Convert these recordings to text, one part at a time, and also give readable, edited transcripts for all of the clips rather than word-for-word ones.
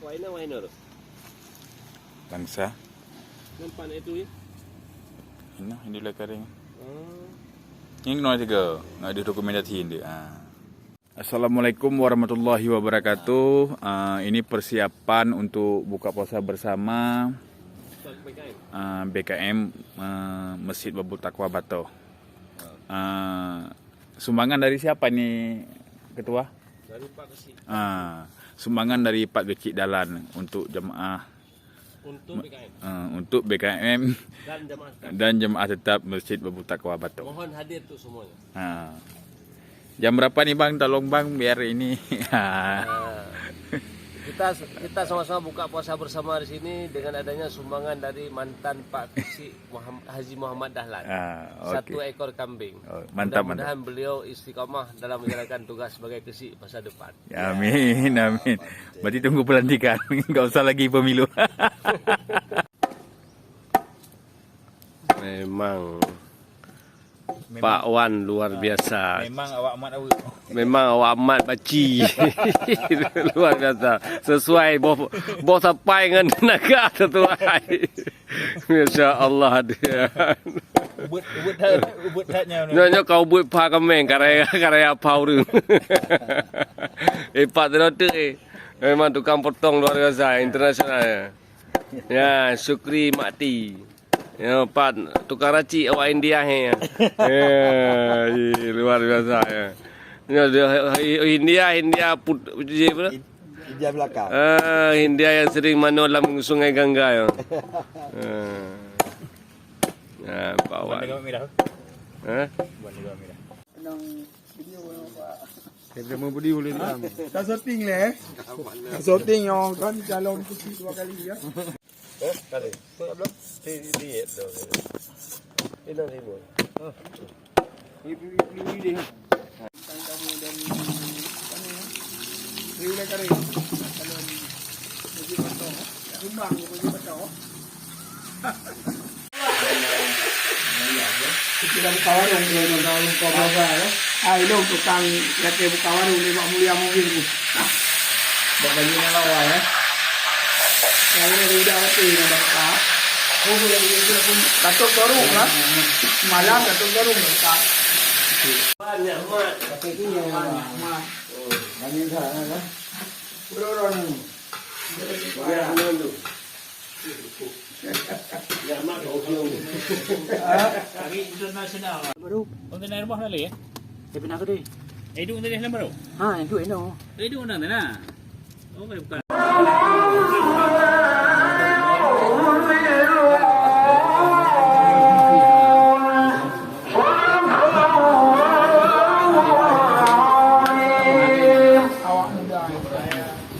Winer. Langsa. Nampak itu ya? Hindi lah kering. Ini kena juga. Nggak ada dokumentasi ini. Assalamualaikum warahmatullahi wabarakatuh. Ini persiapan untuk buka puasa bersama BKM Masjid Babul Taqwa Bato. Sumbangan dari siapa nih Ketua? Dari Pak Kecik. Sumbangan dari Pak Kecik Dalan untuk jemaah. Untuk BKM dan jemaah tetap Masjid Babul Taqwa Bato. Mohon hadir tuh semuanya. Jam berapa nih Bang? Tolong Bang biar ini. Kita sama-sama buka puasa bersama di sini dengan adanya sumbangan dari mantan Pak Kecik Haji Muhammad Dahlan. Okay. 1 ekor kambing. Mantap. Mudah-mudahan beliau istiqomah dalam menjalankan tugas sebagai Kecik masa depan. Amin. Berarti tunggu pelantikan, nggak usah lagi pemilu. Memang Pak Wan luar biasa. Memang awak amat baci. Luar biasa. Sesuai bos sapai dengan tenaga sesuai. Masya Allah dia. ubut hatnya. Nyonya kau buat pa kemeng karya pau dulu. Pak tu memang tukang potong luar biasa internasional. Ya, Syukri Makti. Ya, Pak tukang racik awak India he. Luar biasa ya. India India belakang. India yang sering mano dalam sungai Gangga ya. Pak Wan. Dia mau beli boleh dalam. Tak shooting leh. Shooting yang kan calon kecil 2 kali ya. Kali. Belum? Diet dong. Ini ribu. Ini dia. Kamu dan Riule kari. Calon Masjid Bato. Sumbang Masjid Bato. Kita buka warung dia dalam keluarga ya. Itu tukang laki buka warung ni mak mulia mungkin. Bagaimana lawa ya. Yang ini udah mati nak buka. Boleh pun katuk garung lah. Malam katuk garung buka. Banyak mak. Tapi itu yang mak. Banyak sana. Berorang. Ya dulu. Ya mak okey. Hari internasional. Baru. Untuk naik rumah lagi ya? Dia pernah ke dia? Itu untuk naik baru? Itu eno. Itu undang mana? Oh, bukan.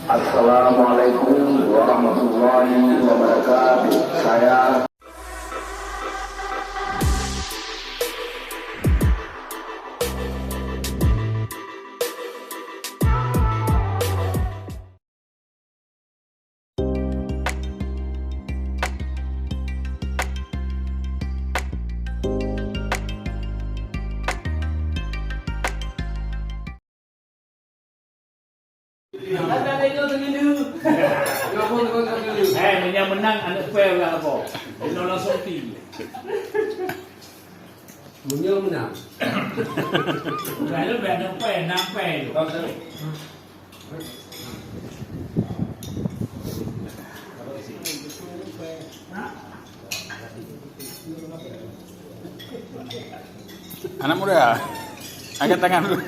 Assalamualaikum warahmatullahi wabarakatuh. Saya Yang menang anak fair lah apa? Dia orang sorti. Munyol menang. Kalau berada fair, nak fair. Anak muda, angkat tangan dulu.